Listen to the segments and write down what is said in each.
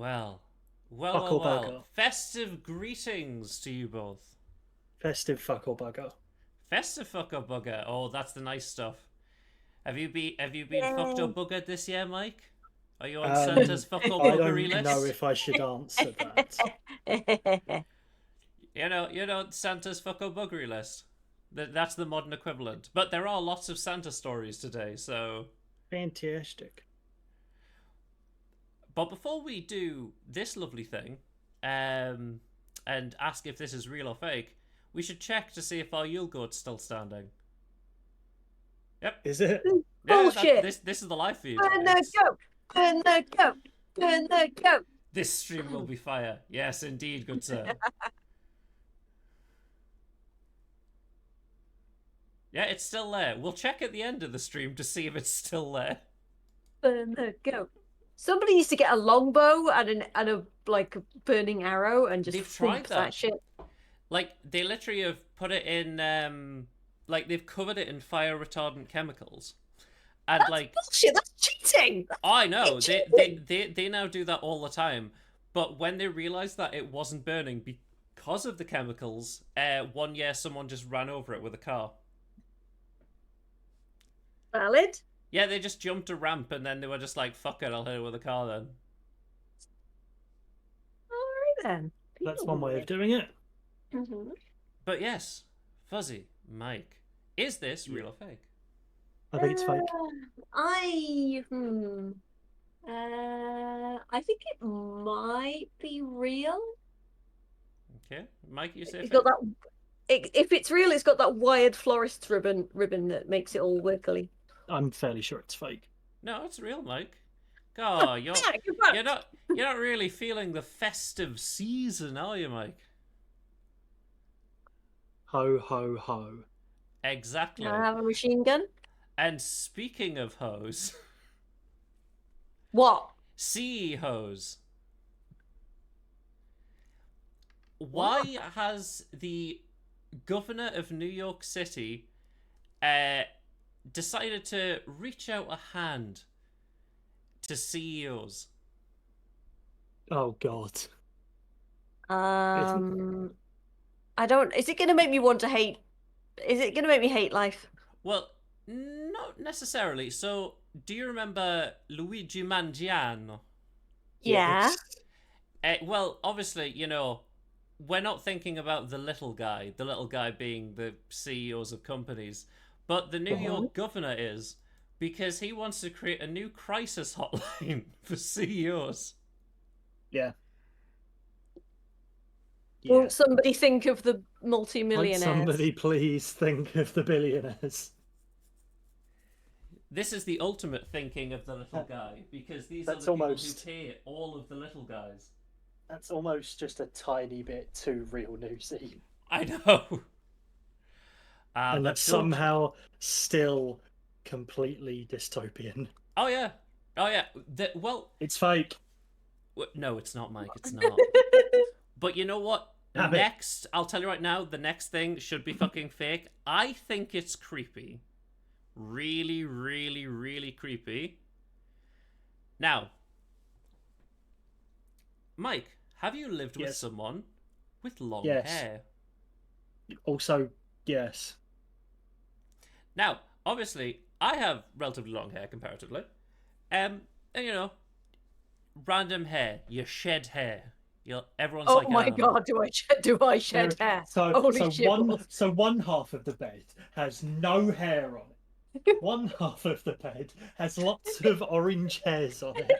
Well, well, Fuck well, or well. bugger. Festive greetings to you both. Festive fuck or bugger. Festive fucker bugger. Oh, that's the nice stuff. Have you been fucked or Yay. buggered this year, Mike? Are you on Um, Santa's fuck or I buggery don't know list? if I should answer that. You know Santa's fuck or buggery list. That's the modern equivalent. But there are lots of Santa stories today, so. Fantastic. But before we do this lovely thing, and ask if this is real or fake, we should check to see if our Yule goat's still standing. Yep. Is it? Yeah, Bullshit. this is the live feed. Burn the goat. Burn the goat. Burn the goat. This stream will be fire. Yes, indeed, good sir. Yeah, it's still there. We'll check at the end of the stream to see if it's still there. Burn the goat. Somebody needs to get a longbow and a like burning arrow and just They've tried thump that. shit. Like, they literally have put it in, like, they've covered it in fire retardant chemicals. And, That's like, bullshit. That's cheating. I know, That's they cheating. now do that all the time. But when they realised that it wasn't burning because of the chemicals, one year someone just ran over it with a car. Valid. Yeah, they just jumped a ramp and then they were just like, fuck it, I'll hit it with a car then. All right then. That's one way of doing it. Mm-hmm. But yes, Fuzzy, Mike, is this real or fake? I think it's fake. I think it might be real. Okay, Mike, you say It's fake? got that. If it's real, it's got that wired florist ribbon that makes it all wiggly. I'm fairly sure it's fake. No, it's real, Mike. God, you're You're not really feeling the festive season, are you, Mike? Ho, ho, ho. Exactly. Can I have a machine gun? And speaking of hoes, What? sea hose. Why has the governor of New York City decided to reach out a hand to CEOs? Oh god. I don't. Is it going to make me want to hate? Is it going to make me hate life? Well, not necessarily. So, do you remember Luigi Mangiano? Yeah. Yes. Well, obviously, we're not thinking about the little guy being the CEOs of companies, but the New York governor is, because he wants to create a new crisis hotline for CEOs. Yeah. Won't somebody think of the Won't multi-millionaires? somebody please think of the billionaires? This is the ultimate thinking of the little guy, because these That's are the almost- people who pay all of the little guys. That's almost just a tiny bit too real newsy. I know. And but that's somehow still completely dystopian. Oh yeah. Well, It's fake. no, it's not, Mike. It's not. But you know what? Have it. Next, I'll tell you right now, the next thing should be fucking fake. I think it's creepy. Really, really, really creepy. Now, Mike, have you lived with Yes. someone with long Yes. hair? Also, yes. Now, obviously, I have relatively long hair comparatively. And random hair, you shed hair. Everyone's Oh like, my god! Do I shed hair? Holy shit! So one half of the bed has no hair on it. One half of the bed has lots of orange hairs on it.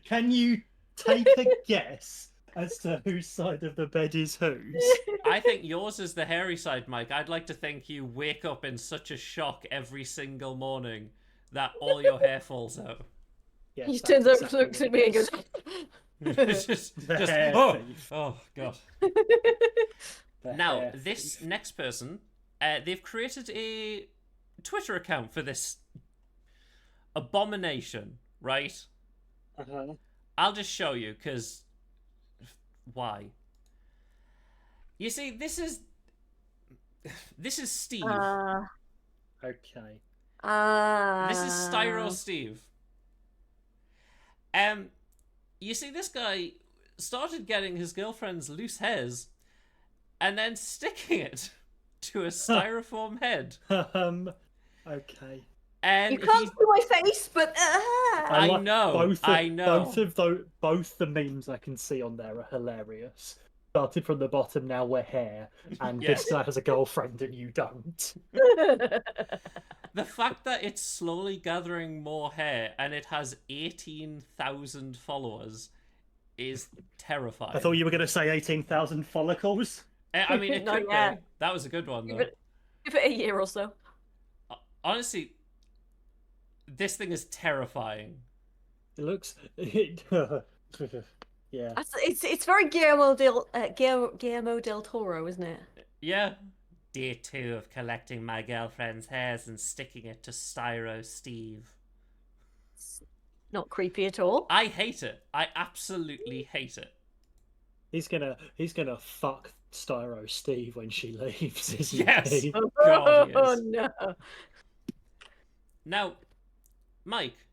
Can you take a guess as to whose side of the bed is whose? I think yours is the hairy side, Mike. I'd like to think you wake up in such a shock every single morning that all your hair falls out. Yes, He that's turns over, exactly looks what at me, and it goes. is. just, The just hair oh, thief. oh god. The Now, hair this thief. next person, they've created a Twitter account for this abomination, right? Uh-huh. I'll just show you, because why? You see, this is Steve. Okay. This is Uh, Uh, uh, Styro Steve. you see, this guy started getting his girlfriend's loose hairs and then sticking it to a styrofoam head. Okay. And You can't see my face, but I like know, I know. Both the memes I can see on there are hilarious. Started from the bottom, now we're here, and Yeah. this guy has a girlfriend and you don't. The fact that it's slowly gathering more hair and it has 18,000 followers is terrifying. I thought you were going to say 18,000 follicles. I mean, it Not could yet. be. That was a good one, give though. it a year or so. Honestly, this thing is terrifying. It looks. Yeah. It's very Guillermo del Toro, isn't it? Yeah. Day 2 of collecting my girlfriend's hairs and sticking it to Styro Steve. Not creepy at all. I hate it. I absolutely hate it. He's gonna fuck Styro Steve when she leaves, isn't Yes. he? God, Oh yes. no. Now, Mike,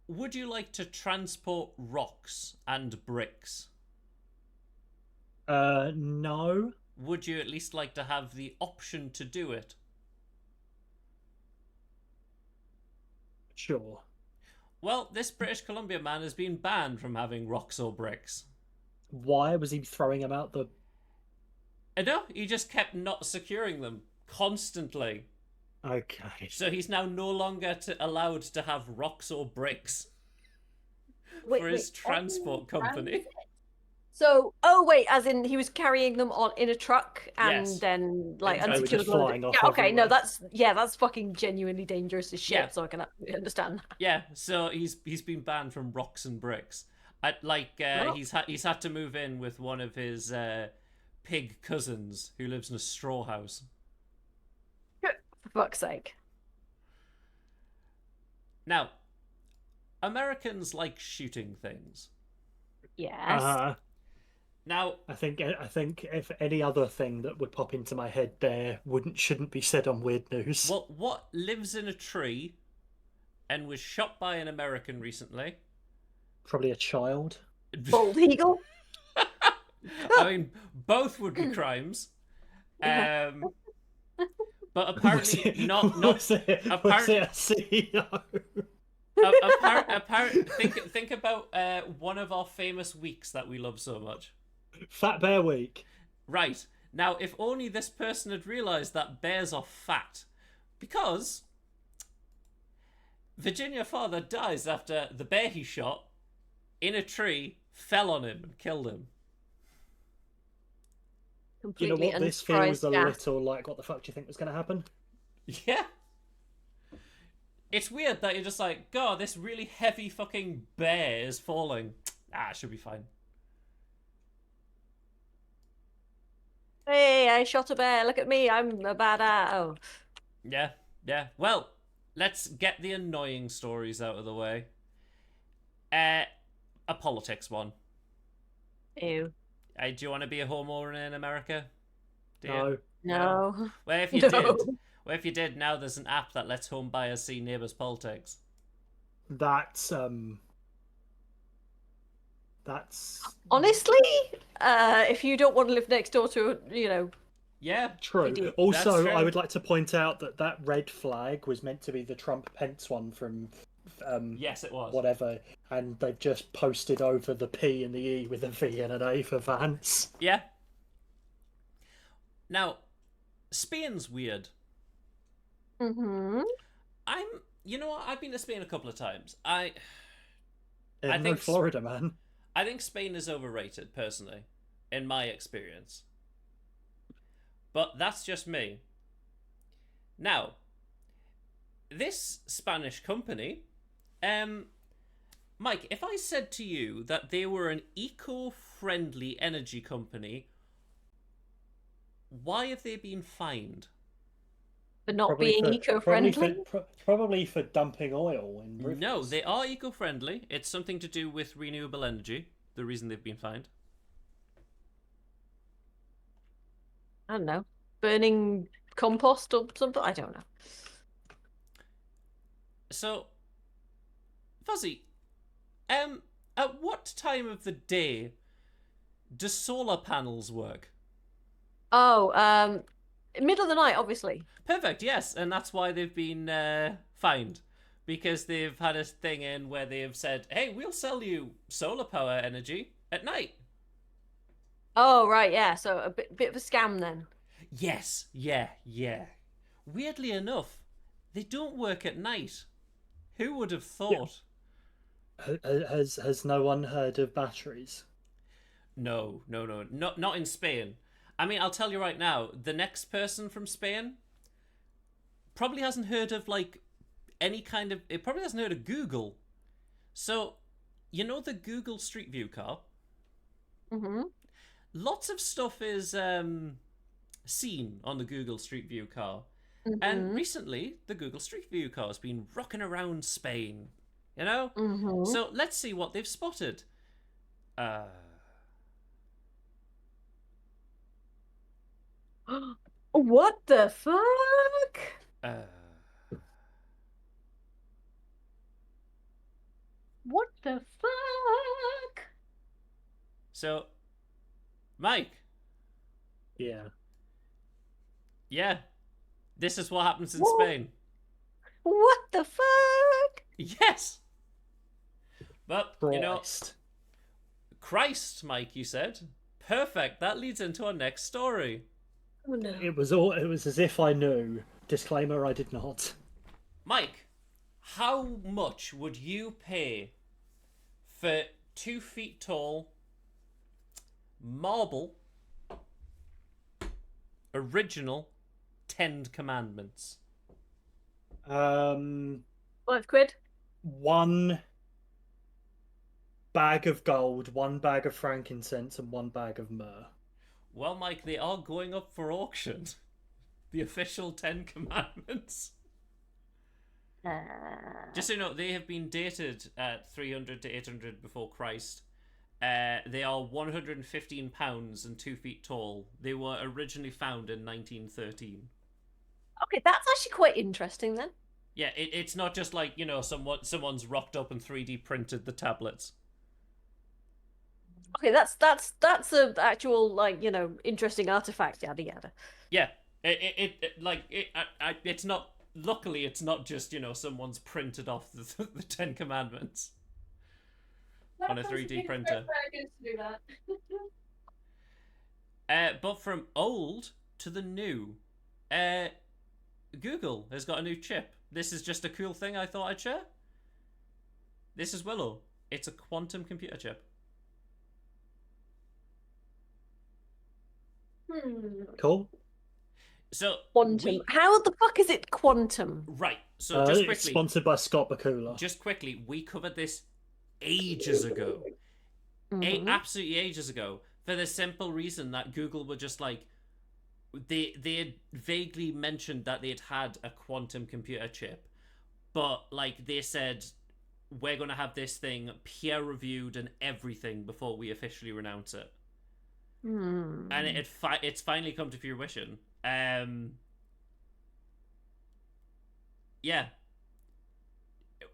would you like to transport rocks and bricks? No. Would you at least like to have the option to do it? Sure. Well, this British Columbia man has been banned from having rocks or bricks. Why was he throwing them out the? No, he just kept not securing them constantly. Okay. So he's now no longer allowed to have rocks or bricks for his transport company. So, as in he was carrying them in a truck and Yes. then like And they were unsecured just them. flying off Yeah, okay, no, everywhere. that's fucking genuinely dangerous as shit. Yeah. So I can understand that. Yeah, so he's been banned from rocks and bricks. Oh. He's had to move in with one of his pig cousins who lives in a straw house. For fuck's sake. Now, Americans like shooting things. Yes. Now, I think if any other thing that would pop into my head there shouldn't be said on Weird News. what lives in a tree and was shot by an American recently? Probably a child. Bald eagle. I mean, both would be crimes. But apparently not. Was it a CEO? Think about one of our famous weeks that we love so much. Fat Bear Week. Right. Now, if only this person had realised that bears are fat. Because Virginia father dies after the bear he shot in a tree fell on him and killed him. You know Completely what? This feels unsurprised. a Yeah. little like what the fuck do you think was going to happen? Yeah. It's weird that you're just like, God, this really heavy fucking bear is falling. It should be fine. Hey, I shot a bear. Look at me. I'm a badass. Oh. Yeah. Well, let's get the annoying stories out of the way. A politics one. Ew. Do you want to be a homeowner in America? Do you? No. No. Well, if you No. did, now there's an app that lets home buyers see neighbours' politics. That's Honestly, if you don't want to live next door to, Yeah. true. Idiot. Also, That's true. I would like to point out that red flag was meant to be the Trump-Pence one from Yes, it was. whatever, and they've just posted over the P and the E with a V and an A for Vance. Yeah. Now, Spain's weird. Mm-hmm. You know what? I've been to Spain a couple of times. No, think Florida, man. I think Spain is overrated, personally, in my experience. But that's just me. Now, this Spanish company, Mike, if I said to you that they were an eco-friendly energy company, why have they been fined? But not being eco-friendly. Probably for dumping oil in rivers. No, they are eco-friendly. It's something to do with renewable energy, the reason they've been fined. I don't know. Burning compost or something? I don't know. So, Fuzzy, At what time of the day do solar panels work? Oh, middle of the night, obviously. Perfect, yes, and that's why they've been fined. Because they've had a thing in where they have said, hey, we'll sell you solar power energy at night. Oh, right, yeah. So a bit of a scam then. Yes, yeah. Weirdly enough, they don't work at night. Who would have thought? Has no one heard of batteries? No, not in Spain. I mean, I'll tell you right now, the next person from Spain probably hasn't heard of like any kind of. It probably hasn't heard of Google. So, you know the Google Street View car? Mm-hmm. Lots of stuff is seen on the Google Street View car. And Mm-hmm. recently, the Google Street View car has been rocking around Spain. You know? Mm-hmm. So let's see what they've spotted. What the fuck? Uh, What the fuck? so, Mike, Yeah. yeah, this is what happens in What? Spain. What the fuck? Yes! But, you know, Christ. Christ, Mike, you said. Perfect. That leads into our next story. Oh no. It was as if I knew. Disclaimer, I did not. Mike, how much would you pay for 2 feet tall marble original 10 Commandments? 5 quid? 1 bag of gold, 1 bag of frankincense, and 1 bag of myrrh. Well, Mike, they are going up for auction. The official 10 Commandments. Just so you know, they have been dated at 300 to 800 before Christ. They are 115 pounds and 2 feet tall. They were originally found in 1913. Okay, that's actually quite interesting then. Yeah, it's not just like, you know, someone's rocked up and 3D printed the tablets. Okay, that's a actual like interesting artifact. Yada yada. Yeah, it's not. Luckily, it's not just, you know, someone's printed off the 10 Commandments on a 3D printer. But from old to the new, Google has got a new chip. This is just a cool thing I thought I'd share. This is Willow. It's a quantum computer chip. Cool. So Quantum. How the fuck is it quantum? right. So just It's quickly, sponsored by Scott Bakula. just quickly, we covered this ages ago. Mhm. Absolutely ages ago. For the simple reason that Google were just like, they had vaguely mentioned that they'd had a quantum computer chip, but like they said, we're gonna have this thing peer reviewed and everything before we officially renounce it. Hmm. And it's finally come to fruition. Yeah.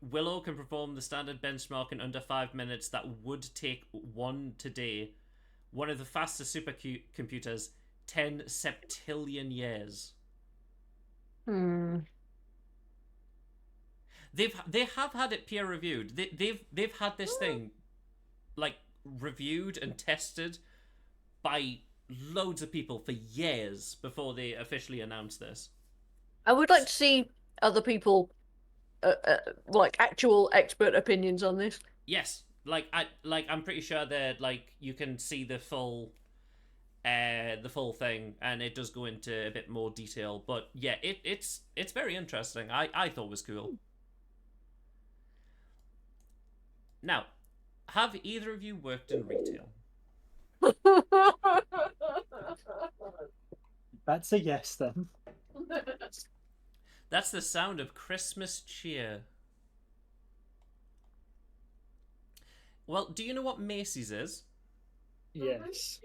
Willow can perform the standard benchmark in under 5 minutes that would take one today. One of the fastest supercomputers, 10 septillion years. Hmm. They have had it peer reviewed. They've had this thing like reviewed and tested by loads of people for years before they officially announced this. I would like to see other people, like actual expert opinions on this. Yes, I'm pretty sure that like you can see the full thing, and it does go into a bit more detail. But yeah, it's very interesting. I thought it was cool. Now, have either of you worked in retail? That's a yes then. That's the sound of Christmas cheer. Well, do you know what Macy's is? Yes.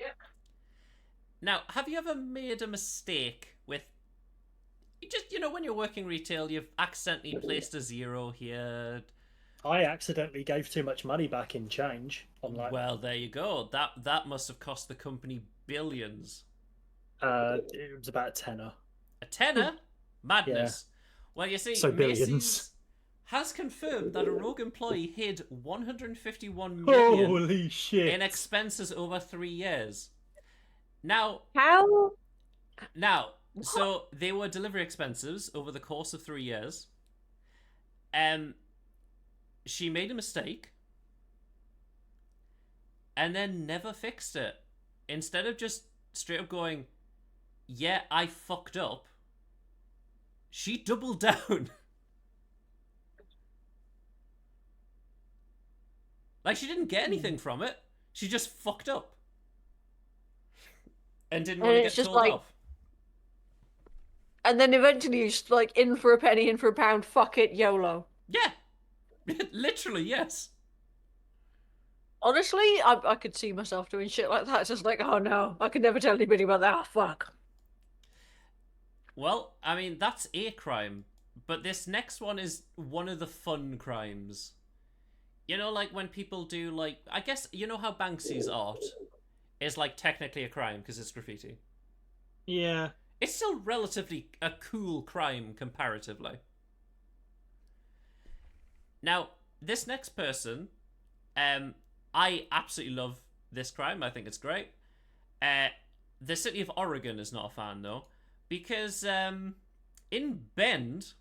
Now, have you ever made a mistake with... You just, you know, when you're working retail, you've accidentally placed a zero here, I accidentally gave too much money back in change on like Well, there you go. That must have cost the company billions. it was about a tenner. A tenner? Madness. Well, you see, So billions. Macy's has confirmed that a rogue employee hid 151 million Holy shit! in expenses over 3 years. Now, How? so they were delivery expenses over the course of 3 years. She made a mistake and then never fixed it. Instead of just straight up going, yeah, I fucked up, she doubled down. Like, she didn't get anything from it. She just fucked up. And didn't want to get it's just told like- off. And then eventually you're just like, in for a penny, in for a pound, fuck it, YOLO. Yeah. Literally, yes. Honestly, I could see myself doing shit like that. It's just like, oh no, I could never tell anybody about that. Oh, fuck. Well, I mean, that's a crime. But this next one is one of the fun crimes. You know, like when people do, like, I guess, you know how Banksy's art is, like, technically a crime because it's graffiti? Yeah. It's still relatively a cool crime comparatively. Now, this next person, I absolutely love this crime. I think it's great. The city of Oregon is not a fan, though, because in Bend,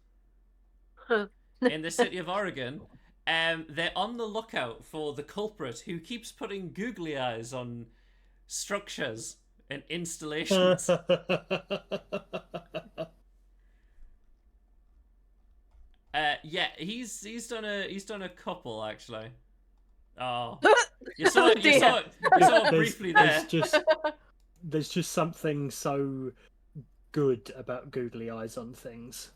in the city of Oregon, they're on the lookout for the culprit who keeps putting googly eyes on structures and installations. Yeah, he's done a couple actually. Oh, you saw it briefly there. There's just something so good about googly eyes on things.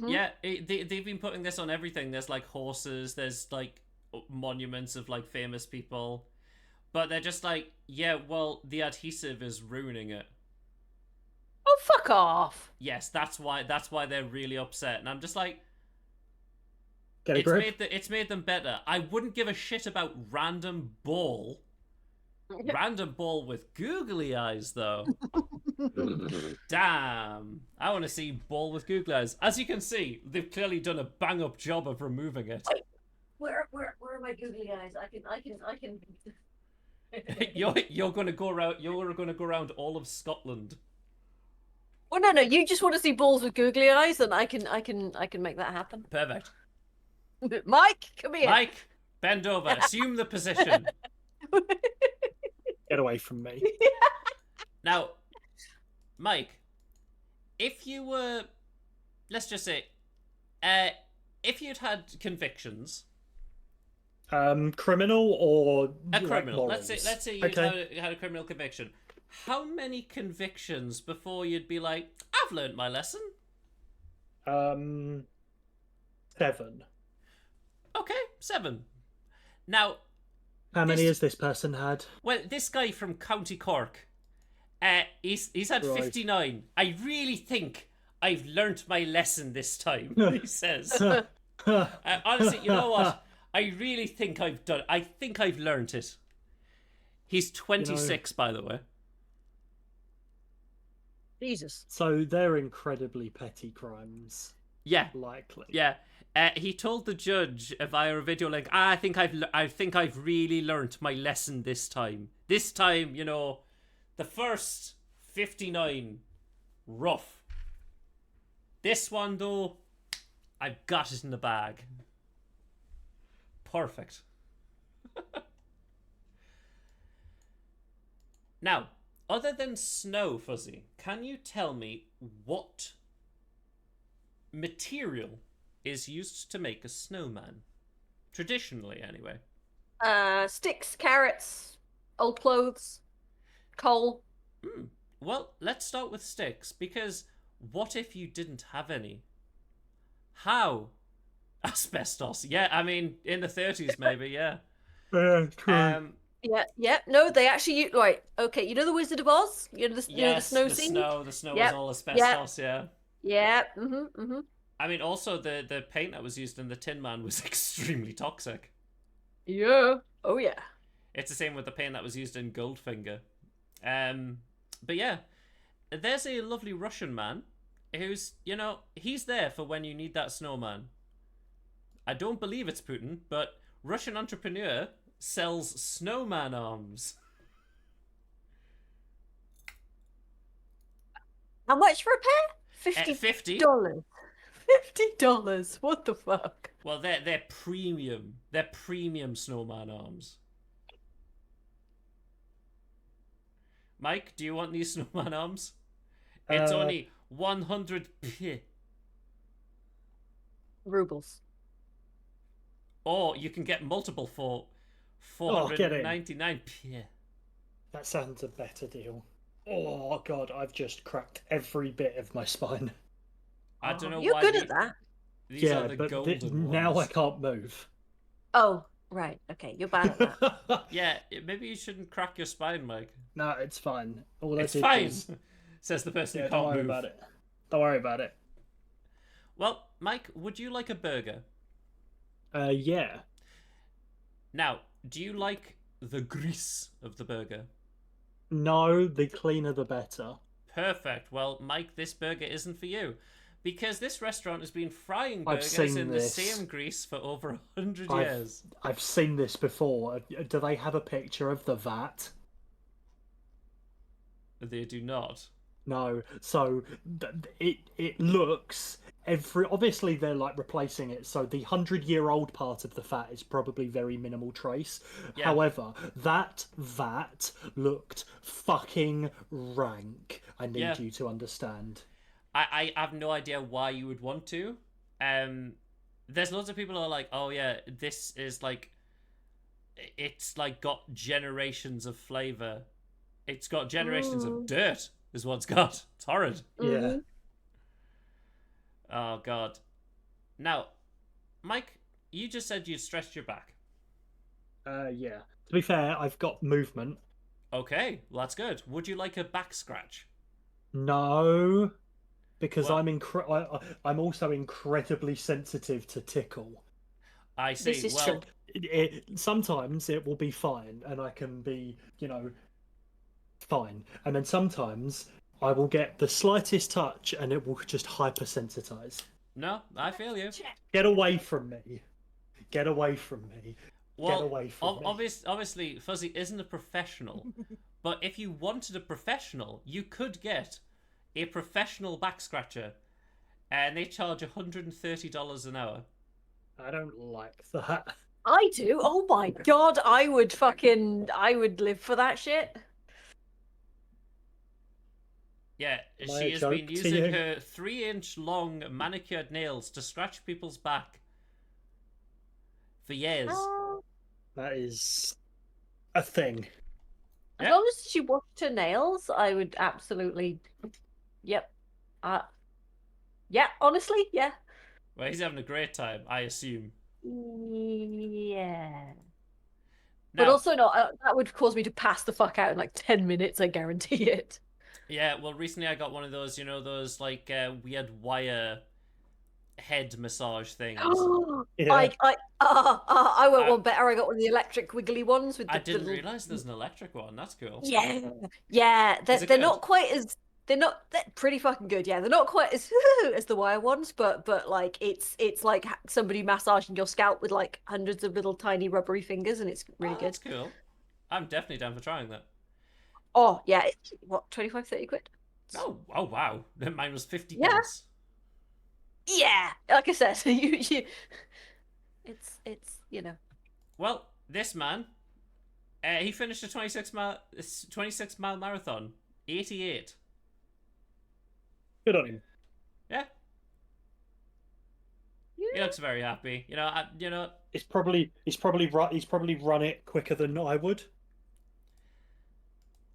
Yeah, they've been putting this on everything. There's like horses, there's like monuments of like famous people, but they're just like, yeah, well, the adhesive is ruining it. Oh, fuck off. Yes, that's why they're really upset, and I'm just like, Get a grip. it's made them better. I wouldn't give a shit about random ball with googly eyes though. Damn, I want to see ball with googly eyes. As you can see, they've clearly done a bang up job of removing it. Where are my googly eyes? I can. You're gonna go around. You're gonna go around all of Scotland. Well, no, you just want to see balls with googly eyes, and I can make that happen. Perfect. Mike, come here. Mike, bend over. Assume the position. Get away from me. Now, Mike, if you were, let's just say, if you'd had convictions, criminal or a like, criminal. morals? Let's say you had a criminal conviction. How many convictions before you'd be like, I've learned my lesson? 7. Okay, 7. Now, How many has this person had? well, this guy from County Cork, he's had Right. 59. I really think I've learnt my lesson this time. He says. Honestly, you know what? I really think I've done. I think I've learnt it. He's 26, by the way. Jesus. So they're incredibly petty crimes, Yeah, likely. yeah. He told the judge via a video link, I think I've really learnt my lesson this time. This time, you know, the first 59, rough. This one, though, I've got it in the bag. Perfect. Now, other than snow, Fuzzy, can you tell me what material is used to make a snowman? Traditionally, anyway. Sticks, carrots, old clothes, coal. Well, let's start with sticks, because what if you didn't have any? How? Asbestos. Yeah, I mean, in the 30s, maybe, yeah. True. Yeah. No, they actually right. Okay, you know the Wizard of Oz? You know the Yes, snow the scene? snow was Yep, all asbestos, yeah. Yeah. I mean, also the paint that was used in the Tin Man was extremely toxic. Yeah. Oh yeah. It's the same with the paint that was used in Goldfinger. Um, but yeah, there's a lovely Russian man who's, he's there for when you need that snowman. I don't believe it's Putin, but Russian entrepreneur sells snowman arms. How much for a pair? $50. 50. $50. What the fuck? Well, they're premium. They're premium snowman arms. Mike, do you want these snowman arms? It's only 100 p. Rubles. Or you can get multiple for get in. 499 p. That sounds a better deal. Oh god, I've just cracked every bit of my spine. I don't know You're why good at that. these Yeah, are the but golden now I ones. can't move. Oh, right. Okay, you're bad at that. Yeah, maybe you shouldn't crack your spine, Mike. No, it's fine. All I It's did fine, was- says the person Yeah, who don't can't worry move. about it. Don't worry about it. Well, Mike, would you like a burger? Yeah. Now, do you like the grease of the burger? No, the cleaner the better. Perfect. Well, Mike, this burger isn't for you. Because this restaurant has been frying I've burgers seen in this. the same grease for over 100 I've- years. I've seen this before. Do they have a picture of the vat? They do not. No. So it looks obviously they're like replacing it, so the 100-year-old part of the fat is probably very minimal trace. Yeah. However, that vat looked fucking rank. I need Yeah. you to understand. I have no idea why you would want to. There's loads of people who are like, oh yeah, this is like, it's like got generations of flavor. It's got generations of dirt, is what it's got. It's horrid. Yeah. Mhm. Oh god. Now, Mike, you just said you'd stretched your back. Yeah. To be fair, I've got movement. Okay, well, that's good. Would you like a back scratch? No, because Well- I'm also incredibly sensitive to tickle. I see. This is well, true. Sometimes it will be fine, and I can be, fine. And then sometimes I will get the slightest touch, and it will just hypersensitize. no, I feel you. Get away from me! Get away from me! Well, away from me. obviously, Fuzzy isn't a professional, but if you wanted a professional, you could get a professional back scratcher, and they charge $130 an hour. I don't like that. I do. Oh my god, I would live for that shit. Yeah, Am I she a has joke been to using you? her 3-inch long manicured nails to scratch people's back for years. That is a thing. As Yeah. long as she washed her nails, I would absolutely. Yep. Yeah, honestly, yeah. Well, he's having a great time, I assume. Yeah. Now, But also, no, that would cause me to pass the fuck out in like 10 minutes, I guarantee it. yeah, well, recently I got one of those, those like weird wire head massage things. Yeah. I went I- one better. I got one of the electric wiggly ones with the I didn't little... realize there's an electric one. That's cool. Yeah, yeah. They're, Is it they're good? not quite as they're pretty fucking good. Yeah, they're not quite as as the wire ones, but like it's like somebody massaging your scalp with like hundreds of little tiny rubbery fingers, and it's really Oh, good. that's cool. I'm definitely down for trying that. Oh yeah, it's, what 25, 30 quid? Oh wow. Mine was 50 Yeah. pence. Yeah, like I said, it's Well, this man, he finished a 26-mile marathon, 88. Good on him. Yeah, he looks very happy. He's probably run it quicker than I would.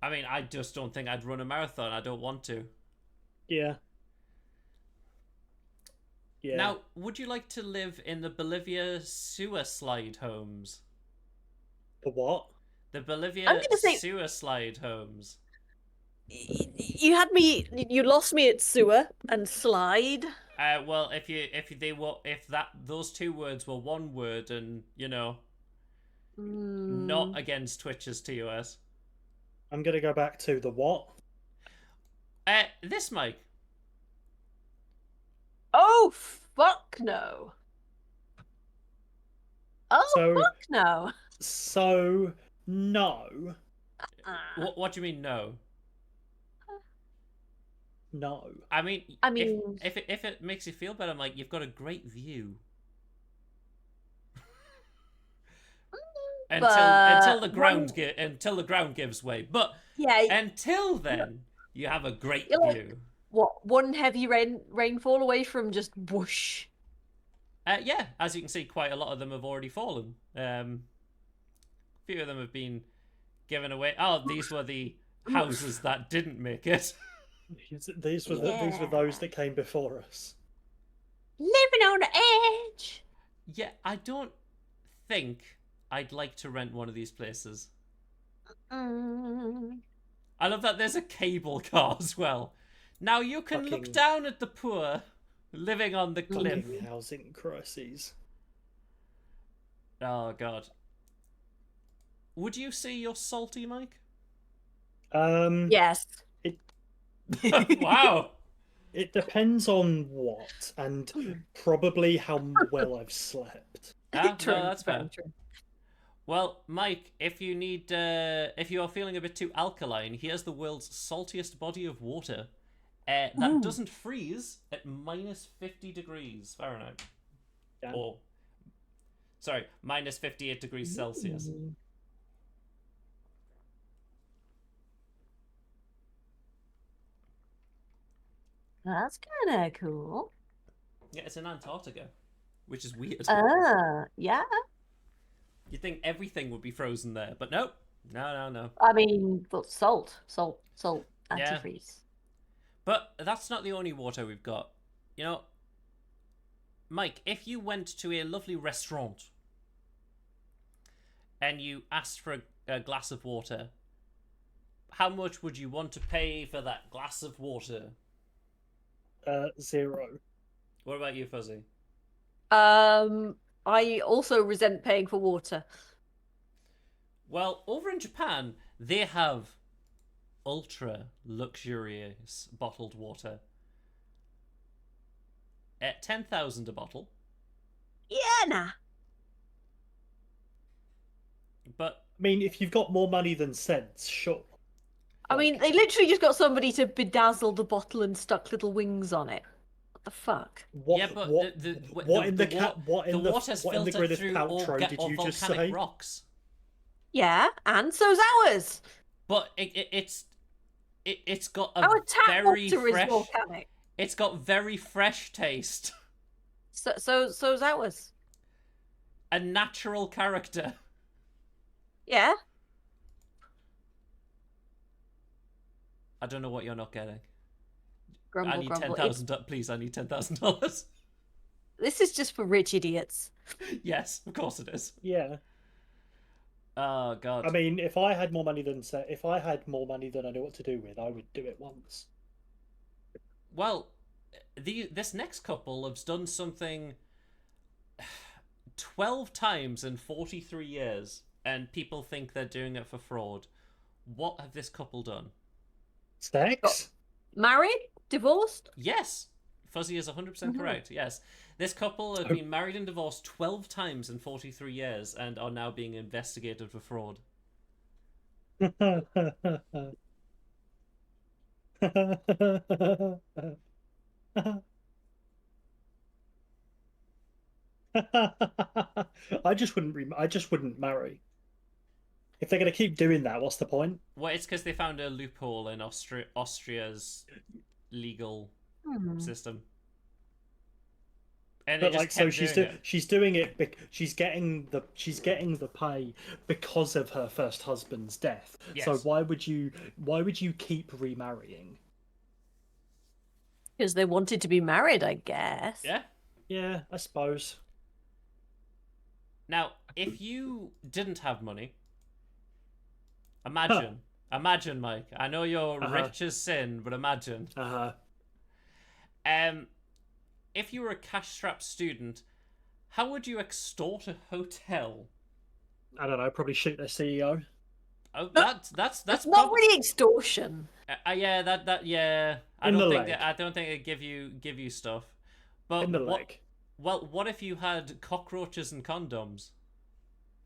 I mean, I just don't think I'd run a marathon. I don't want to. Yeah. Yeah. Now, would you like to live in the Bolivia sewer slide homes? The what? The Bolivia I'm gonna say- sewer slide homes. you lost me at sewer and slide. Well, if those two words were one word, and not against Twitch's TOS. I'm gonna go back to the what? This mic. Oh fuck no. Oh fuck no. So no. What do you mean no? No. I mean, if it makes you feel better, Mike, you've got a great view. until the ground gives way. But yeah, until then, you have a great view. What, one heavy rainfall away from just whoosh? Yeah, as you can see, quite a lot of them have already fallen. A few of them have been given away. Oh, these were the houses that didn't make it. These were those that came before us. Living on the edge. Yeah, I don't think I'd like to rent one of these places. I love that there's a cable car as well. Now you can look down at the poor living on the cliff. Housing crises. Oh god. Would you see your salty, Mike? Yes. Wow. It depends on what, and probably how well I've slept. No, that's fair. True. Well, Mike, if you are feeling a bit too alkaline, here's the world's saltiest body of water. That doesn't freeze at minus 50 degrees Fahrenheit. Yeah. Or, sorry, minus 58 degrees Celsius. That's kind of cool. Yeah, it's in Antarctica, which is weird. Yeah. You'd think everything would be frozen there, but nope. No. I mean, but salt, antifreeze. Yeah. But that's not the only water we've got. You know, Mike, if you went to a lovely restaurant and you asked for a glass of water, how much would you want to pay for that glass of water? 0. What about you, Fuzzy? I also resent paying for water. Well, over in Japan, they have ultra luxurious bottled water at 10,000 a bottle. Yeah, nah. But I mean, if you've got more money than sense, sure. I mean, they literally just got somebody to bedazzle the bottle and stuck little wings on it. What the fuck? Yeah, but the water's filtered through volcanic rocks. Yeah, and so's ours. But it's got a Our tap very water fresh. Is volcanic. It's got very fresh taste. So's ours. A natural character. Yeah. I don't know what you're not getting. Grumble, I need grumble. $10,000. Please, I need $10,000. This is just for rich idiots. Yes, of course it is. Yeah. Oh god. I mean, if I had more money than I knew what to do with, I would do it once. Well, this next couple have done something 12 times in 43 years, and people think they're doing it for fraud. What have this couple done? Sex? Married? Divorced? Yes. Fuzzy is 100% correct. Yes. This couple have been married and divorced 12 times in 43 years and are now being investigated for fraud. I just wouldn't marry. If they're going to keep doing that, what's the point? Well, it's because they found a loophole in Austria's legal system. And but like, so she's doing it. She's getting the pay because of her first husband's death. Yes. So why would you keep remarrying? Because they wanted to be married, I guess. Yeah. Yeah, I suppose. Now, if you didn't have money, imagine, Mike. I know you're rich as sin, but imagine. if you were a cash-strapped student, how would you extort a hotel? I don't know. Probably shoot their CEO. Oh, that's That's not really extortion. yeah, yeah. I In don't the think leg. I don't think it give you stuff. But In the what? leg. Well, what if you had cockroaches and condoms?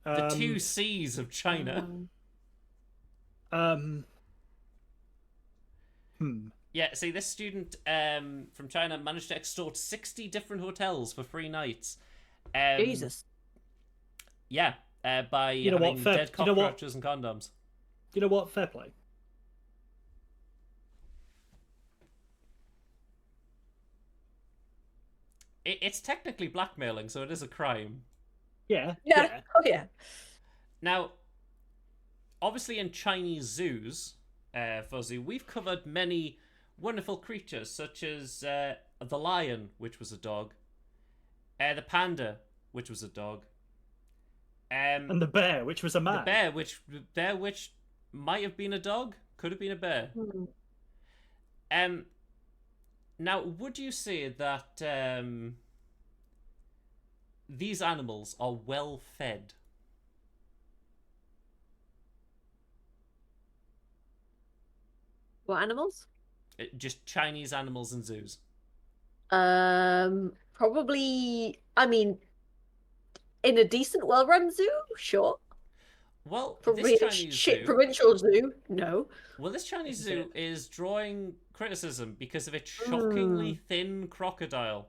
The two C's of China. Yeah, see, this student from China managed to extort 60 different hotels for 3 nights. Jesus. Yeah, by You know what, having fair- dead you know what? cockroaches and condoms. You know what? Fair play. It's technically blackmailing, so it is a crime. Yeah. Yeah. Oh yeah. Now, obviously in Chinese zoos, Fuzzy, we've covered many wonderful creatures, such as the lion, which was a dog, the panda, which was a dog, And the bear, which was a man. the bear which might have been a dog, could have been a bear. Now, would you say that these animals are well fed? What animals? Just Chinese animals in zoos. Probably. I mean, in a decent, well-run zoo, sure. Well, Probably this in a Chinese shit zoo. provincial zoo, no. Well, this Chinese Is zoo it? is drawing criticism because of its shockingly thin crocodile.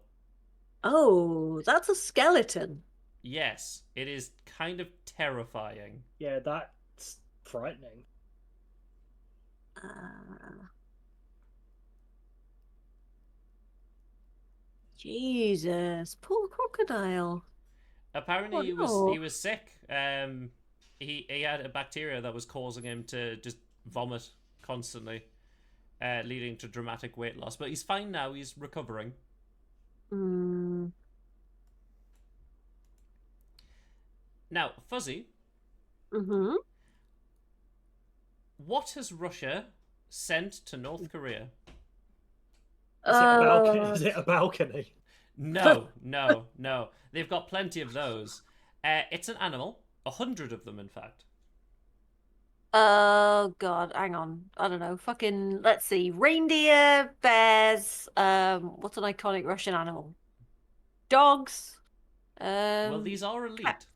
Oh, that's a skeleton. Yes, it is kind of terrifying. Yeah, that's frightening. Jesus, poor crocodile. Apparently, Oh, he no. was sick. He had a bacteria that was causing him to just vomit constantly, leading to dramatic weight loss. But he's fine now. He's recovering. Now, Fuzzy, what has Russia sent to North Korea? Is it a balcony? No, no, no. They've got plenty of those. It's an animal. 100 of them, in fact. Oh God, hang on. I don't know. Fucking, let's see. Reindeer, bears. What's an iconic Russian animal? Dogs. Well, these are elite.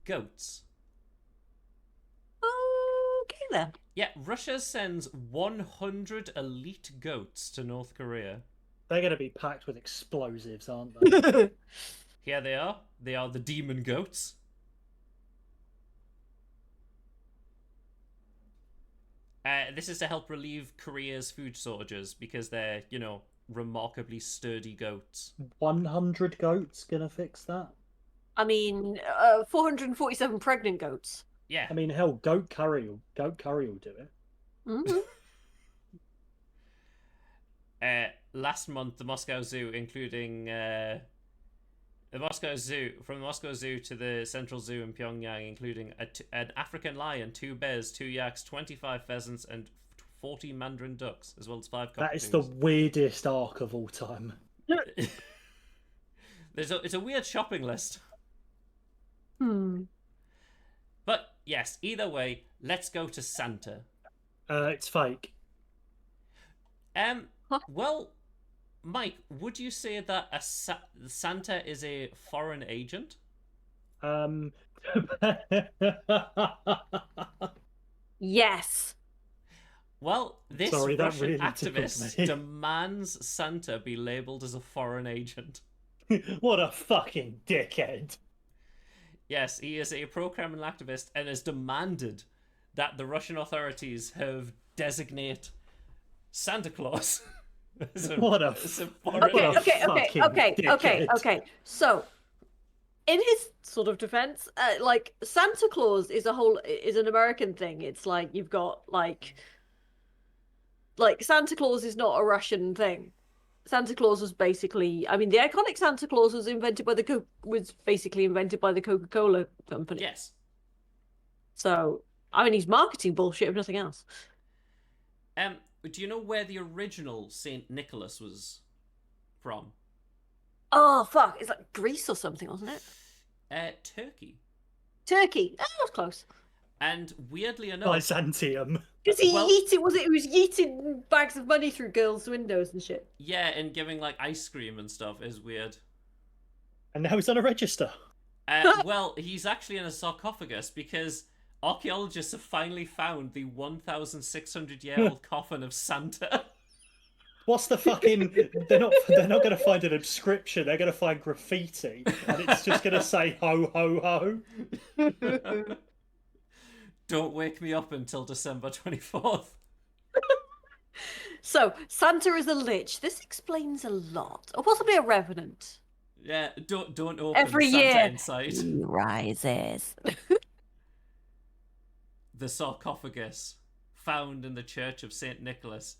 Goats. Okay then. Yeah, Russia sends 100 elite goats to North Korea. They're going to be packed with explosives, aren't they? Here they are. They are the demon goats. This is to help relieve Korea's food shortages because they're, remarkably sturdy goats. 100 goats going to fix that? I mean, 447 pregnant goats. Yeah. I mean, hell, goat curry will do it. Last month, the Moscow Zoo, including the Moscow Zoo, from the Moscow Zoo to the Central Zoo in Pyongyang, including an African lion, 2 bears, 2 yaks, 25 pheasants, and 40 mandarin ducks, as well as 5 cockatoos. That is the weirdest arc of all time. It's a weird shopping list. But yes, either way, let's go to Santa. It's fake. Well, Mike, would you say that Santa is a foreign agent? Yes. Well, this Sorry, that Russian really activist tickled me. demands Santa be labeled as a foreign agent. What a fucking dickhead. Yes, he is a pro-Kremlin activist and has demanded that the Russian authorities have designate Santa Claus as a, What a as a what a foreign agent. fucking dickhead. Okay. So, in his sort of defense, like Santa Claus is an American thing. It's like you've got like Santa Claus is not a Russian thing. Santa Claus was basically, I mean, the iconic Santa Claus was basically invented by the Coca-Cola company. Yes. So, I mean, he's marketing bullshit if nothing else. do you know where the original Saint Nicholas was from? Oh fuck! It's like Greece or something, wasn't it? Turkey. Turkey. Oh, that was close. And weirdly enough, Byzantium. Because he Well- yeeted, was it? He was yeeting bags of money through girls' windows and shit. yeah, and giving like ice cream and stuff is weird. And now he's on a register. Well, he's actually in a sarcophagus because archaeologists have finally found the 1,600-year-old coffin of Santa. What's the fucking? They're not going to find an inscription. They're going to find graffiti, and it's just going to say "ho ho ho." Don't wake me up until December 24th. So Santa is a lich. This explains a lot, or possibly a revenant. Yeah, don't open Every Santa year inside. he rises. The sarcophagus found in the church of Saint Nicholas.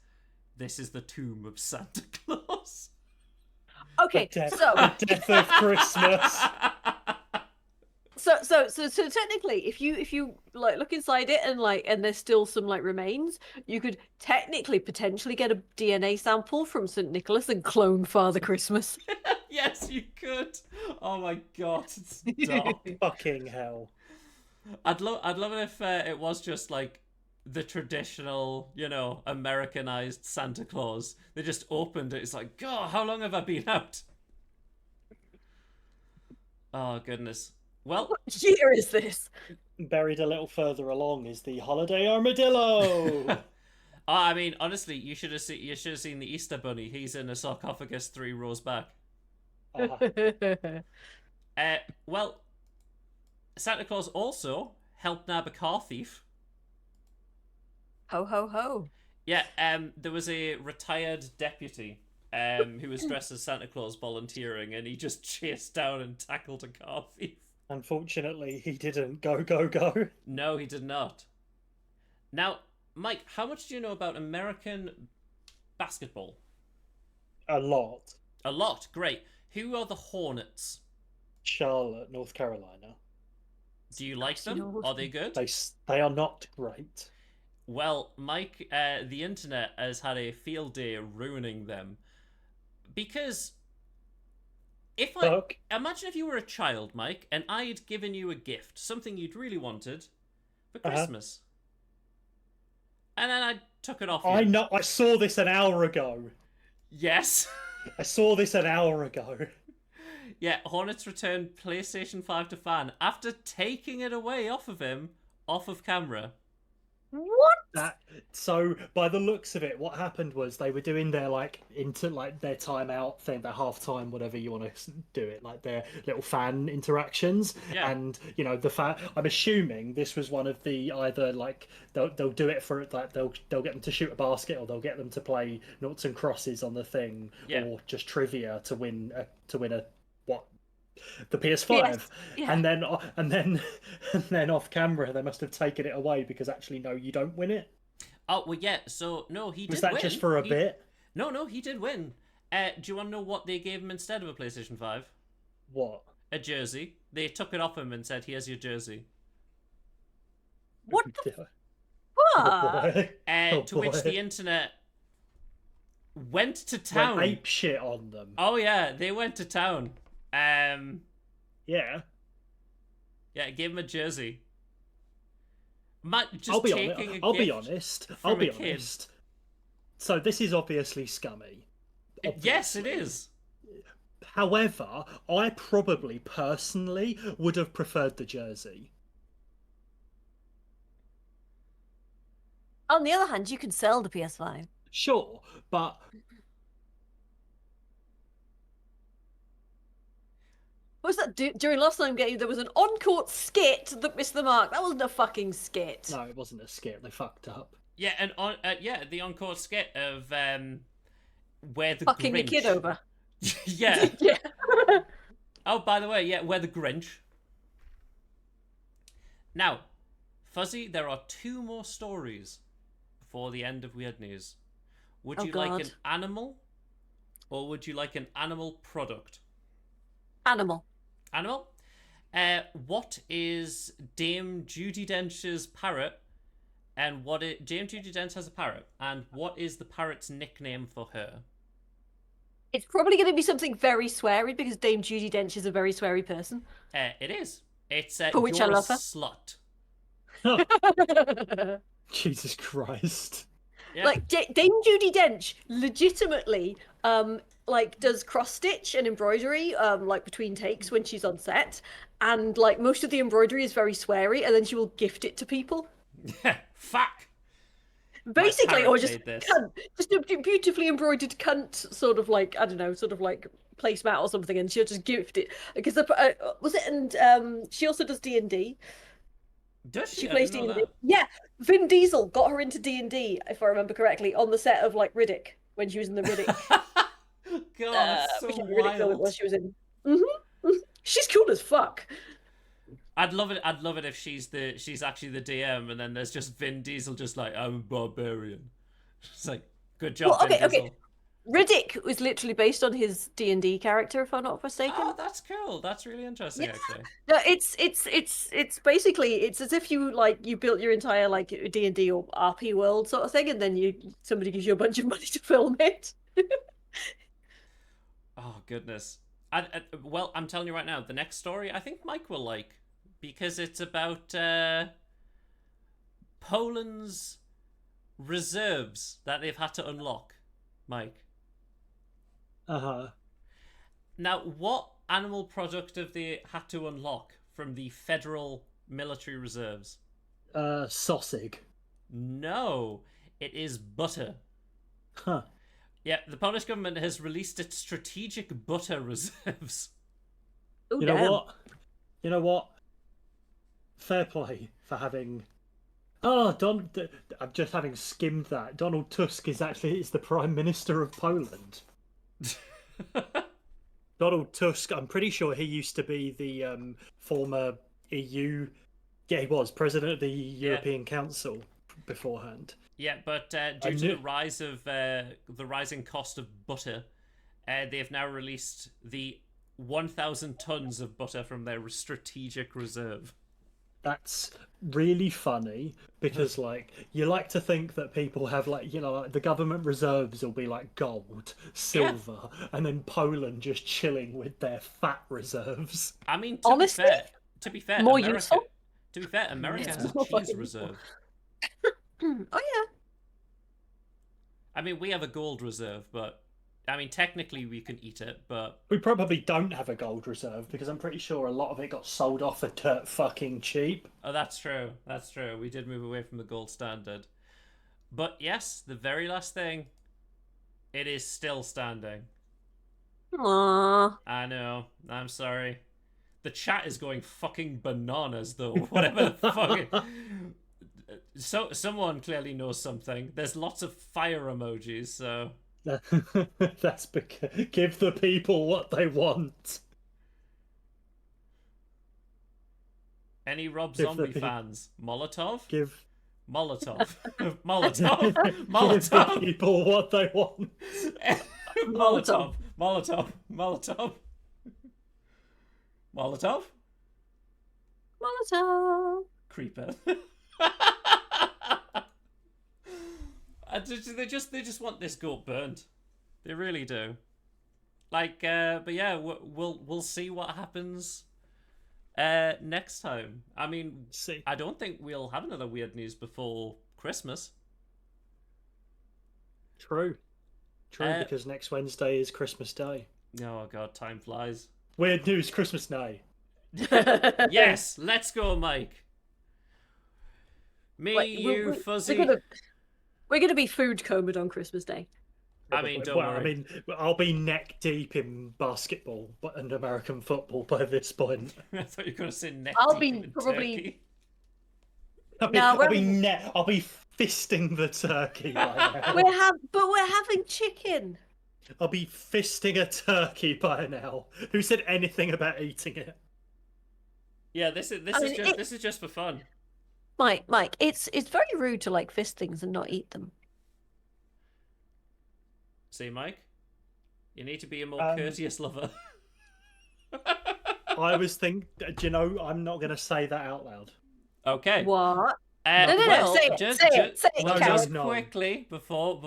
This is the tomb of Santa Claus. Okay, The death of Christmas. so technically, if you like look inside it and there's still some like remains, you could technically potentially get a DNA sample from St. Nicholas and clone Father Christmas. Yes, you could. Oh my god, it's dark. Fucking hell. I'd love it if it was just like the traditional, Americanized Santa Claus. They just opened it. It's like, God, how long have I been out? Oh goodness. Well, What year is this? Buried a little further along is the holiday armadillo. I mean, honestly, you should have seen the Easter Bunny. He's in a sarcophagus 3 rows back. Well, Santa Claus also helped nab a car thief. Ho ho ho. Yeah, there was a retired deputy who was dressed as Santa Claus volunteering, and he just chased down and tackled a car thief. Unfortunately, he didn't go. No, he did not. Now, Mike, how much do you know about American basketball? A lot. A lot. Great. Who are the Hornets? Charlotte, North Carolina. Do you like them? North. Are they good? They are not great. Well, Mike, the internet has had a field day ruining them. Because imagine if you were a child, Mike, and I'd given you a gift, something you'd really wanted for Christmas. And then I took it off you. I know. I saw this an hour ago. Yes. I saw this an hour ago. Yeah, Hornets returned PlayStation 5 to fan after taking it away off of him, off of camera. What? So by the looks of it, what happened was they were doing their their timeout thing, their halftime, whatever you want to do it, like their little fan interactions. Yeah. And I'm assuming this was one of the either like they'll do it for like they'll get them to shoot a basket, or they'll get them to play noughts and crosses on the thing, Yeah. or just trivia to win a the PS5. Yes, yeah. And then off camera they must have taken it away because actually no, you don't win it. Oh, well, yeah, so, no, he did Was that win. just for a bit? No, he did win. Do you want to know what they gave him instead of a PlayStation 5? What? A jersey. They took it off him and said, here's your jersey. What the fuck? To which the internet went to town. Went ape shit on them. Oh, yeah, they went to town. Yeah. Yeah, gave him a jersey. Matt just I'll be taking honest. a gift I'll from be a kid. honest. So this is obviously scummy. Yes, it obviously. is. However, I probably personally would have preferred the jersey. On the other hand, you can sell the PS5. Sure, but What was that? During last time game, there was an on-court skit that missed the mark. That wasn't a fucking skit. no, it wasn't a skit. They fucked up. Yeah, and the encore skit of where the Fucking Grinch. the kid over. Yeah. Yeah. Oh, by the way, yeah, where the Grinch. Now, Fuzzy, there are 2 more stories before the end of Weird News. Would Oh, you like God. an animal, or would you like an animal product? Animal. Animal? What is Dame Judi Dench's parrot And James Judy Dench has a parrot, and what is the parrot's nickname for her? It's probably going to be something very sweary because Dame Judi Dench is a very sweary person. It is. It's For which I you're a love her. slut. Jesus Christ. Yeah. Like Dame Judi Dench legitimately like does cross stitch and embroidery like between takes when she's on set, and like most of the embroidery is very sweary, and then she will gift it to people. Fuck. Basically, or parrot just made this. cunt, just a beautifully embroidered cunt, sort of like, I don't know, sort of like placemat or something, and she'll just gift it because was it, and she also does D&D. Does she? She I plays didn't know D&D. Yeah, Vin Diesel got her into D&D, if I remember correctly, on the set of like Riddick when she was in the Riddick. that. God, that's so whichever Riddick film it wild. was she was in. She's cool as fuck. I'd love it if she's actually the DM, and then there's just Vin Diesel, just like, I'm a barbarian. It's like, good job, Well, Vin Diesel. Riddick was literally based on his D&D character, if I'm not mistaken. Oh, that's cool. That's really interesting, actually. No, it's basically it's as if you built your entire like D&D or RP world sort of thing, and then somebody gives you a bunch of money to film it. Oh goodness. Well, I'm telling you right now, the next story I think Mike will like, because it's about Poland's reserves that they've had to unlock. Mike. Uh-huh. Now, what animal product have they had to unlock from the federal military reserves? Sausage. No, it is butter. Huh. Yeah, the Polish government has released its strategic butter reserves. Oh, You know what? You know what? Fair play for having. Oh, I'm just having skimmed that. Donald Tusk is the Prime Minister of Poland. Donald Tusk, I'm pretty sure he used to be the former EU. Yeah, he was president of the European Council beforehand. Yeah, but due to the rising cost of butter, they've now released the 1,000 tons of butter from their strategic reserve. That's really funny because, like, you like to think that people have, like, like the government reserves will be like gold, silver, and then Poland just chilling with their fat reserves. I mean, honestly, to be fair, more America, useful. To be fair, America Yeah. has a cheese reserve. Oh yeah. I mean, we have a gold reserve, but I mean, technically we can eat it, but We probably don't have a gold reserve because I'm pretty sure a lot of it got sold off for dirt fucking cheap. oh, that's true. That's true. We did move away from the gold standard. But yes, the very last thing, it is still standing. Aww. I know. I'm sorry. The chat is going fucking bananas, though. Whatever the fuck. So someone clearly knows something. There's lots of fire emojis, so That's because give the people what they want. any Rob Give Zombie the- fans? Molotov? Give Molotov. Molotov. give the Molotov. people what they want. Molotov. Molotov. Molotov. Molotov? Molotov. Creeper. They just want this goat burnt. They really do. Like, but yeah, we'll see what happens next time. I mean, See, I don't think we'll have another weird news before Christmas. true, because next Wednesday is Christmas Day. Oh god, time flies. Weird news, Christmas Day. Yes, let's go, Mike. Me, Wait, you, Fuzzy. We're gonna be food comed on Christmas Day. I mean, don't well, worry. I mean, I'll be neck deep in basketball and American football by this point. I thought you were going to say neck I'll deep be in probably- turkey. I'll be fisting the turkey right now. We're having chicken. I'll be fisting a turkey by now. Who said anything about eating it? Yeah, this is just for fun. Mike, it's very rude to like fist things and not eat them. See, Mike, you need to be a more Um, courteous lover. I was do you know, I'm not going to say that out loud. Okay. What? No, say it, say it, No, Karen. no. Quickly before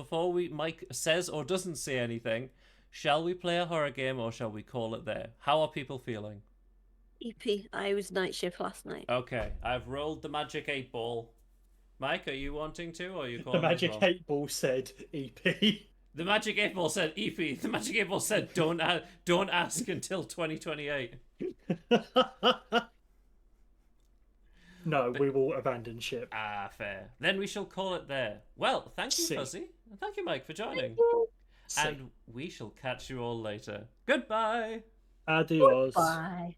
Mike says or doesn't say anything, shall we play a horror game or shall we call it there? How are people feeling? EP, I was night shift last night. Okay, I've rolled the magic 8-ball. Mike, are you wanting to, or are you The calling magic as well? 8-ball said EP. The magic 8-ball said EP. The magic 8-ball said don't ask until 2028. No, we will abandon ship. Ah, fair. Then we shall call it there. Well, thank you, See. Fuzzy. And thank you, Mike, for joining. See. And we shall catch you all later. Goodbye. Adios. Bye.